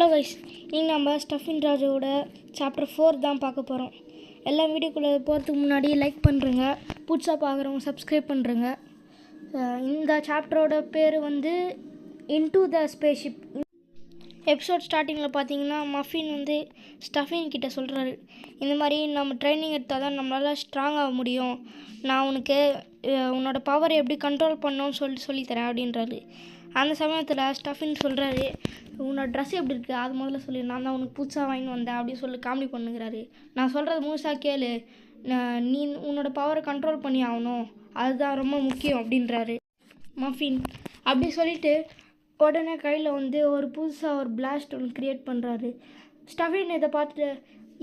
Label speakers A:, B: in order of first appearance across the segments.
A: Hello guys, இங்கே நம்ம ஸ்டஃபின் ராஜோட chapter 4 தான் பார்க்க போகிறோம். எல்லா வீடியோக்குள்ளே போகிறதுக்கு முன்னாடி லைக் பண்ணுறேங்க, புதுசாக பார்க்குறவங்க சப்ஸ்கிரைப் பண்ணுறேங்க. இந்த சாப்டரோட பேர் வந்து இன்டூ த ஸ்பேஸ்ஷிப். எபிசோட் ஸ்டார்டிங்கில் பார்த்தீங்கன்னா மஃபின் வந்து ஸ்டஃபின் கிட்ட சொல்கிறாரு, இந்த மாதிரி நம்ம ட்ரைனிங் எடுத்தால் தான் நம்மளால் ஸ்ட்ராங் ஆக முடியும், நான் உனக்கு உன்னோட பவரை எப்படி கண்ட்ரோல் பண்ணணும்னு சொல்லித்தரேன் அப்படின்றாரு. அந்த சமயத்தில் ஸ்டஃபின் சொல்கிறாரு, உன்னோட ட்ரெஸ் எப்படி இருக்குது அது முதல்ல சொல்லி, நான் தான் உனக்கு புதுசாக வாங்கிட்டு வந்தேன் அப்படின்னு சொல்லி காமெடி பண்ணுங்கிறாரு. நான் சொல்கிறது முழுசாக கேளு, நீ உன்னோட பவரை கண்ட்ரோல் பண்ணி ஆகணும், அதுதான் ரொம்ப முக்கியம் அப்படின்றாரு மஃபின். அப்படி சொல்லிவிட்டு உடனே கையில் வந்து ஒரு புதுசாக ஒரு பிளாஸ்ட் ஒன்று க்ரியேட் பண்ணுறாரு. ஸ்டஃபின் இதை பார்த்துட்டு,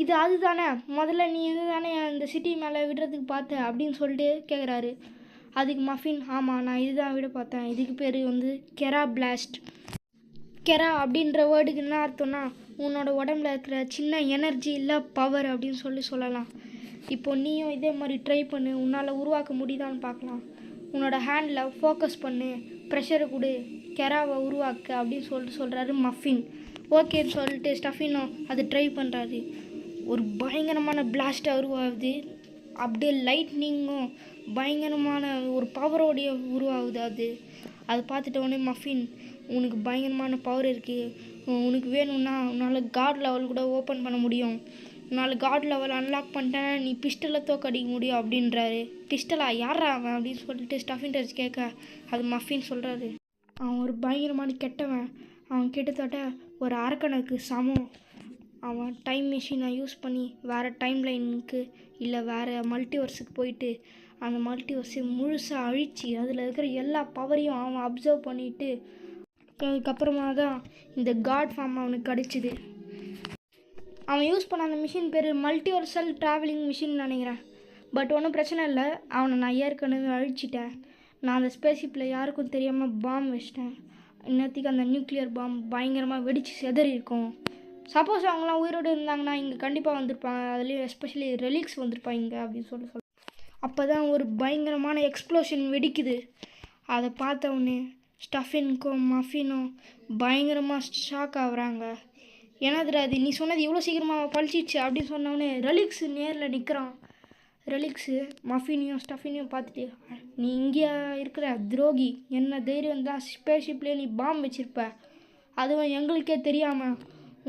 A: இது அதுதானே முதல்ல நீ இது தானே அந்த சிட்டி மேலே விடுறதுக்கு பார்த்த அப்படின்னு சொல்லிட்டு கேட்குறாரு. அதுக்கு மஃபின், ஆமாம் நான் இதுதான் விட பார்த்தேன், இதுக்கு பேர் வந்து கெரா பிளாஸ்ட். கெரா அப்படின்ற வேர்டுக்கு என்ன அர்த்தம்னா உன்னோட உடம்புல இருக்கிற சின்ன எனர்ஜி இல்லை பவர் அப்படின்னு சொல்லலாம். இப்போ நீயும் இதே மாதிரி ட்ரை பண்ணு, உன்னால் உருவாக்க முடியுதான்னு பார்க்கலாம். உன்னோட ஹேண்டில் ஃபோக்கஸ் பண்ணு, ப்ரெஷரை கொடு, கெராவை உருவாக்க அப்படின்னு சொல்கிறாரு மஃபின். ஓகேன்னு சொல்லிட்டு ஸ்டஃபினும் அதை ட்ரை பண்ணுறாரு. ஒரு பயங்கரமான பிளாஸ்ட்டாக உருவாகுது, அப்படியே லைட்னிங்கும் பயங்கரமான ஒரு பவரோடைய உருவாகுது. அதை பார்த்துட்ட உடனே மஃபின், உனக்கு பயங்கரமான பவர் இருக்குது, உனக்கு வேணும்னா உன்னால் காட் லெவல் கூட ஓப்பன் பண்ண முடியும், உன்னால் காட் லெவல் அன்லாக் பண்ணிட்டேன்னா நீ பிஸ்டலை தோக்கடிக்க முடியும் அப்படின்றாரு. பிஸ்டலா, யாரா அவன் அப்படின்னு சொல்லிட்டு ஸ்டஃபின் ராஜ் கேட்க, அது மஃபின் சொல்கிறாரு, அவன் ஒரு பயங்கரமான கெட்டவன், அவன் கிட்டத்தட்ட ஒரு அரக்கனுக்கு சமம், அவன் டைம் மிஷினை யூஸ் பண்ணி வேறு டைம் லைனுக்கு இல்லை வேறு மல்டிவர்ஸுக்கு போயிட்டு அந்த மல்டிவர்ஸை முழுசாக அழித்து அதில் இருக்கிற எல்லா பவரையும் அவன் அப்சர்வ் பண்ணிவிட்டு அதுக்கப்புறமா தான் இந்த காட் ஃபார்ம் அவனுக்கு கிடச்சிது. அவன் யூஸ் பண்ண அந்த மிஷின் பேர் மல்டிவர்சல் ட்ராவலிங் மிஷின் நினைக்கிறேன். பட் ஒன்றும் பிரச்சனை இல்லை, அவனை நான் ஏற்கனவே அழிச்சிட்டேன். நான் அந்த ஸ்பேஸ்ஷிப்பில் யாருக்கும் தெரியாமல் பாம் வச்சிட்டேன். இன்னத்துக்கு அந்த நியூக்ளியர் பாம் பயங்கரமாக வெடித்து செதறி இருக்கும். சப்போஸ் அவங்களாம் உயிரோடு இருந்தாங்கன்னா இங்கே கண்டிப்பாக வந்திருப்பாங்க, அதுலேயும் எஸ்பெஷலி ரெலிக்ஸ் வந்திருப்பாங்க அப்படின்னு சொல்ல அப்போ தான் ஒரு பயங்கரமான எக்ஸ்ப்ளோஷன் வெடிக்குது. அதை பார்த்தவொடனே ஸ்டஃபினுக்கும் மஃபினும் பயங்கரமாக ஷாக் ஆகுறாங்க. ஏன்னாதுரா அது நீ சொன்னது இவ்வளோ சீக்கிரமாக பழிச்சிச்சு அப்படின்னு சொன்னோடனே ரெலிக்ஸு நேரில் நிற்கிறான். ரெலிக்ஸு மஃபினையும் ஸ்டஃபினையும் பார்த்துட்டு, நீ இங்கே இருக்கிற துரோகி, என்ன தைரியம் தான் ஸ்பேஸ்ஷிப்லேயே நீ பாம் வச்சுருப்ப, அதுவும் எங்களுக்கே தெரியாமல்,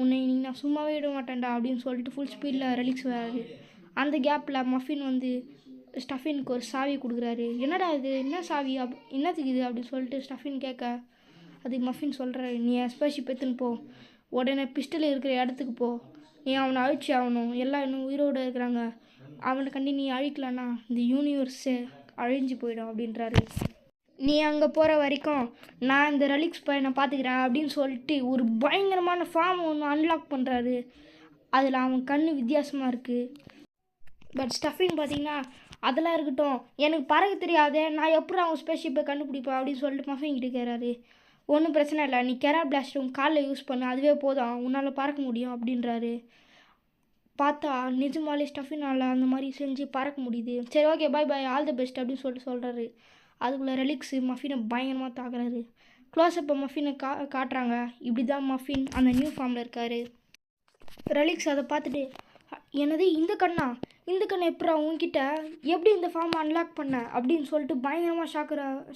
A: உன்னை நீ நான் சும்மாவே விட மாட்டேன்டா அப்படின்னு சொல்லிட்டு ஃபுல் ஸ்பீடில் ரெலிக்ஸ் வராது. அந்த கேப்பில் மஃபின் வந்து ஸ்டஃபினுக்கு ஒரு சாவி கொடுக்குறாரு. என்னடா இது, என்ன சாவி என்னத்துக்கு இது அப்படின்னு சொல்லிட்டு ஸ்டஃபின் கேட்க, அதுக்கு மஃபின் சொல்கிறாரு, நீ ஸ்பேஸ்ஷிப் எடுத்துன்னு போ, உடனே பிஸ்டல் இருக்கிற இடத்துக்கு போ, நீ அவனை அழிச்சு ஆகணும், எல்லாம் இன்னும் உயிரோடு இருக்கிறாங்க, அவனை கண்டி நீ அழிக்கலன்னா இந்த யூனிவர்ஸே அழிஞ்சு போயிடும் அப்படின்றாரு. நீ அங்கே போகிற வரைக்கும் நான் இந்த ரெலிக்ஸ் பையனை பார்த்துக்கிறேன் அப்படின்னு சொல்லிட்டு ஒரு பயங்கரமான ஃபார்ம் ஒன்று அன்லாக் பண்ணுறாரு. அதில் அவன் கண் வித்தியாசமாக இருக்குது. பட் ஸ்டஃபின் பார்த்தீங்கன்னா, அதெல்லாம் இருக்கட்டும், எனக்கு பறக்க தெரியாதே, நான் எப்படி அவன் ஸ்பேஸ்ஷிப்பை கண்டுபிடிப்பேன் அப்படின்னு சொல்லிட்டு மஃபின் கிட்ட கேட்குறாரு. ஒன்றும் பிரச்சனை இல்லை, நீ கெரா பிளாஸ்ட் உன் காலில் யூஸ் பண்ணு, அதுவே போதும், உன்னால் பறக்க முடியும் அப்படின்றாரு. பார்த்தா நிஜமாலே ஸ்டஃபினால் அந்த மாதிரி செஞ்சு பறக்க முடியுது. சரி okay, bye bye, all the best அப்படின்னு சொல்கிறாரு. அதுக்குள்ளே ரெலிக்ஸு மஃபினை பயங்கரமாக தாக்குறாரு. க்ளோஸ்அப்பை மஃபினை காட்டுறாங்க. இப்படி தான் மஃபின் அந்த நியூ ஃபார்மில் இருக்கார். ரெலிக்ஸ் அதை பார்த்துட்டு, என்னது இந்த கண்ணை எப்படா உங்ககிட்ட எப்படி இந்த ஃபார்மை அன்லாக் பண்ண அப்படின்னு சொல்லிட்டு பயங்கரமாக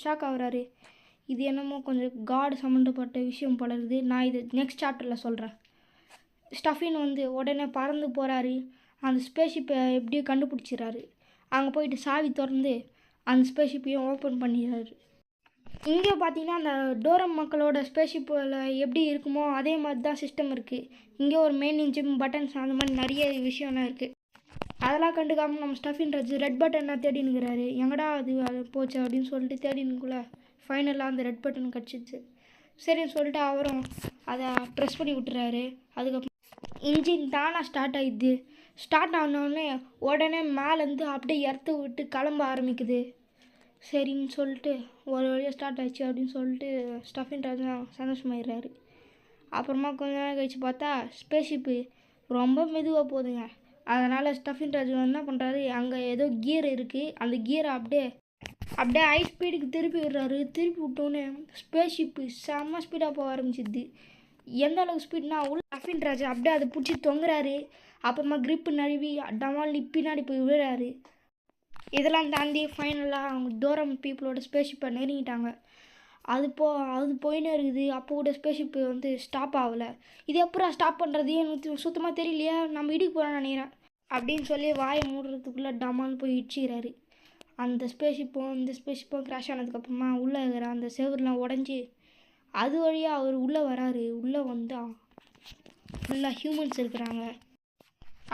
A: ஷாக் ஆகுறாரு. இது என்னமோ கொஞ்சம் காடு சம்மந்தப்பட்ட விஷயம் போல இருக்குது, நான் இது நெக்ஸ்ட் சாப்டரில் சொல்கிறேன். ஸ்டஃபின் வந்து உடனே பறந்து போகிறாரு. அந்த ஸ்பேஸ்ஷிப்பை எப்படியோ கண்டுபிடிச்சிடறாரு. அங்கே போயிட்டு சாவி திறந்து அந்த ஸ்பேஸ்ஷிப்பையும் ஓப்பன் பண்ணிடுறாரு. இங்கே பார்த்தீங்கன்னா அந்த டோரம் மக்களோட ஸ்பேஸ்ஷிப்பில் எப்படி இருக்குமோ அதே மாதிரி தான் சிஸ்டம் இருக்குது. இங்கே ஒரு மெயின் இன்ஜின், பட்டன்ஸ், அந்த மாதிரி நிறைய விஷயம்லாம் இருக்குது. அதெல்லாம் கண்டுக்காமல் நம்ம ஸ்டஃபின் ராஜ் ரெட் பட்டனை தேடினுக்கிறாரு. எங்கடா அது போச்சு அப்படின்னு சொல்லிட்டு தேடினுக்குள்ளே ஃபைனலாக அந்த ரெட் பட்டன் கிடச்சிச்சு. சரின்னு சொல்லிட்டு அவரும் அதை ப்ரெஸ் பண்ணி விட்டுறாரு. அதுக்கப்புறம் இன்ஜின் தானாக ஸ்டார்ட் ஆகிடுது. ஸ்டார்ட் ஆனோடனே உடனே மேலேருந்து அப்படியே எர்த்து விட்டு கிளம்ப ஆரம்பிக்குது. சரின்னு சொல்லிட்டு ஒரு வழியாக ஸ்டார்ட் ஆயிடுச்சு அப்படின்னு சொல்லிட்டு ஸ்டஃபின் ராஜ் சந்தோஷமாயிடுறாரு. அப்புறமா கொஞ்ச நேரம் கழிச்சு பார்த்தா ஸ்பேஸ்ஷிப்பு ரொம்ப மெதுவாக போகுதுங்க. அதனால் ஸ்டஃபின் ராஜ் என்ன பண்ணுறாரு, அங்கே ஏதோ கியர் இருக்குது, அந்த கியரை அப்படியே ஹை ஸ்பீடுக்கு திருப்பி விடுறாரு. திருப்பி விட்டோன்னே ஸ்பேஸ்ஷிப்பு செம்ம ஸ்பீடாக போக ஆரம்பிச்சிடுது. எந்த அளவுக்கு ஸ்பீட்னா உள்ள ஸ்டஃபின் ராஜ் அப்படியே அதை பிடிச்சி தொங்குறாரு. அப்புறமா கிரிப்பு நழுவி டமால் பின்னாடி போய் விழுறாரு. இதெல்லாம் தாண்டி ஃபைனலாக அவங்க டோரம் பீப்புளோட ஸ்பேஸ்ஷிப்பை நெருங்கிட்டாங்க. அது போயின்னு இருக்குது. அப்போ கூட ஸ்பேஸ்ஷிப்பு வந்து ஸ்டாப் ஆகலை. இது எப்போ ஸ்டாப் பண்ணுறது எனக்கு சுத்தமாக தெரியலையா, நம்ம இடிக்க போகிறோன்னு நினைக்கிறேன் அப்படின்னு சொல்லி வாயை மூடுறதுக்குள்ளே டமால்னு போய் இடிச்சிக்கிறாரு. அந்த இந்த ஸ்பேஸ்ஷிப்பும் கிராஷ் ஆனதுக்கப்புறமா உள்ளே இருக்கிற அந்த செவரெலாம் உடஞ்சி அது வழியாக அவர் உள்ளே வராரு. உள்ளே வந்தால் ஃபுல்லாக ஹியூமன்ஸ் இருக்கிறாங்க.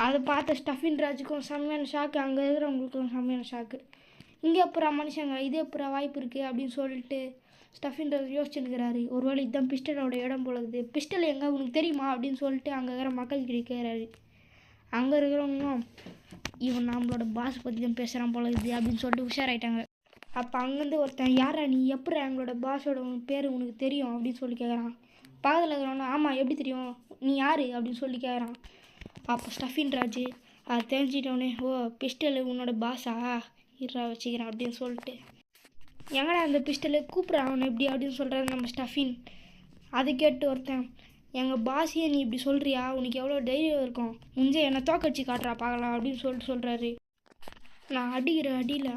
A: அதை பார்த்த ஸ்டஃபின் ராஜுக்கும் செம்மையான ஷாக்கு, அங்கே இருக்கிறவங்களுக்கும் செம்மையான ஷாக்கு. இங்கே அப்புறம் மனுஷங்க இது அப்புறம் வாய்ப்பு இருக்குது அப்படின்னு சொல்லிட்டு ஸ்டஃபின் ராஜ் யோசிச்சுருக்கிறாரு. ஒருவேளை இதுதான் பிஸ்டலோட இடம் போலகுது, பிஸ்டல் எங்கே உனக்கு தெரியுமா அப்படின்னு சொல்லிட்டு அங்கே இருக்கிற மக்கள் கிட்ட கேட்குறாரு. அங்கே இருக்கிறவங்களும் இவன் நம்மளோட பாஸ் பற்றி தான் பேசுகிறான் போலகுது அப்படின்னு சொல்லிட்டு உஷாராயிட்டாங்க. அப்போ அங்கேருந்து ஒருத்தன், யாரா நீ, எப்படி எங்களோட பாஸோட பேர் உனக்கு தெரியும் அப்படின்னு சொல்லி கேட்குறான். பக்கத்தில் இருக்கிறவன, ஆமாம் எப்படி தெரியும், நீ யார் அப்படின்னு சொல்லி கேட்குறான். அப்போ ஸ்டஃபின் ராஜு அதை தெரிஞ்சிட்டோடனே, ஓ பிஸ்டலு உன்னோட பாஸா, இருறா வச்சுக்கிறான் அப்படின்னு சொல்லிட்டு, எங்கடா அந்த பிஸ்டலு கூப்பிட்றான் அவனை எப்படி அப்படின்னு சொல்கிறாரு நம்ம ஸ்டஃபின். அதை கேட்டு ஒருத்தன், எங்கள் பாஸையே நீ இப்படி சொல்கிறியா, உனக்கு எவ்வளோ தைரியம் இருக்கும், முஞ்சே என்னை தோக்கடிச்சு காட்டுறா பார்க்கலாம் அப்படின்னு சொல்லிட்டு சொல்கிறாரு. நான் அடிக்கிற அடியில்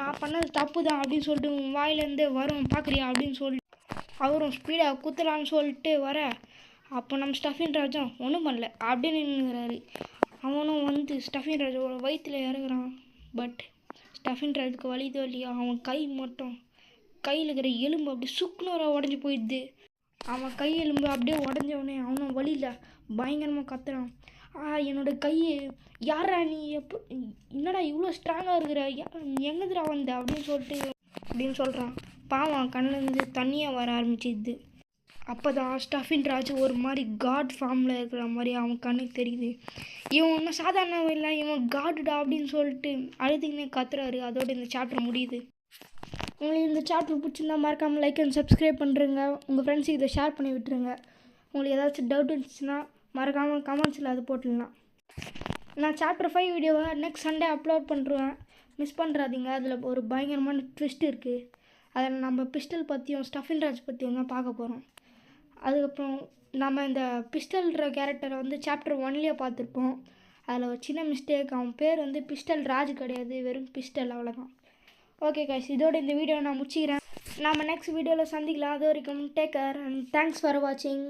A: நான் பண்ணது தப்பு தான் அப்படின்னு சொல்லிட்டு உன் வாயிலேருந்து வரும் பார்க்குறியா அப்படின்னு சொல்லி அவரும் ஸ்பீடாக குத்தலான்னு சொல்லிட்டு வர, அப்போ நம்ம ஸ்டஃபின் ராஜும் ஒன்றும் பண்ணல அப்படின்னு நின்றுக்கிறாரு. அவனும் வந்து ஸ்டஃபின் ராஜோட வயிற்றில் இறங்குறான். பட் ஸ்டஃபின் ராஜுக்கு வலிதோ இல்லையா, அவன் கை மட்டும் கையில் இருக்கிற எலும்பு அப்படி சுக்குனூராக உடஞ்சி போயிடுது. அவன் கை எலும்பு அப்படியே உடஞ்சவனே அவனும் வலியில் பயங்கரமாக கத்துறான். என்னோட கையை யாரா நீ, எப்போ என்னடா இவ்வளோ ஸ்ட்ராங்காக இருக்கிற, எங்கேதுடா வந்த அப்படின்னு சொல்கிறான். பாவம் கண்ணிலேருந்து தண்ணியாக வர ஆரம்பிச்சிது. அப்போ தான் ஸ்டஃபின் ராஜு ஒரு மாதிரி காட் ஃபார்மில் இருக்கிற மாதிரி அவன் கண்ணுக்கு தெரியுது. இவன் ஒன்றும் சாதாரண இல்லை, இவன் காடுடா அப்படின்னு சொல்லிட்டு அழுதுங்கன்னே கத்துறாரு. அதோட இந்த சாப்டர் முடியுது. உங்களுக்கு இந்த சாப்டர் பிடிச்சிருந்தா மறக்காமல் லைக் அண்ட் சப்ஸ்கிரைப் பண்ணுறேங்க. உங்கள் ஃப்ரெண்ட்ஸுக்கு இதை ஷேர் பண்ணி விட்டுருங்க. உங்களுக்கு ஏதாச்சும் டவுட் இருந்துச்சுன்னா மறக்காமல் கமெண்ட்ஸில் அது போட்டுடலாம். நான் சாப்டர் 5 வீடியோவை நெக்ஸ்ட் சண்டே அப்லோட் பண்ணுறேன், மிஸ் பண்ணுறாதீங்க. அதில் ஒரு பயங்கரமான ட்விஸ்ட் இருக்குது. அதில் நம்ம பிஸ்டல் பற்றியும் ஸ்டஃபின் ராஜ் பற்றியும் தான் பார்க்க போகிறோம். அதுக்கப்புறம் நம்ம இந்த பிஸ்டல்ன்ற கேரக்டரை வந்து சாப்டர் 1லேயே பார்த்துருப்போம். அதில் ஒரு சின்ன மிஸ்டேக், அவன் பேர் வந்து பிஸ்டல் ராஜ் கிடையாது, வெறும் பிஸ்டல், அவ்வளோதான். ஓகே கைஸ், இதோட இந்த வீடியோவை நான் முடிச்சிக்கிறேன். நாம் நெக்ஸ்ட் வீடியோவில் சந்திக்கலாம். அது வரைக்கும் take care and thanks for வாட்சிங்.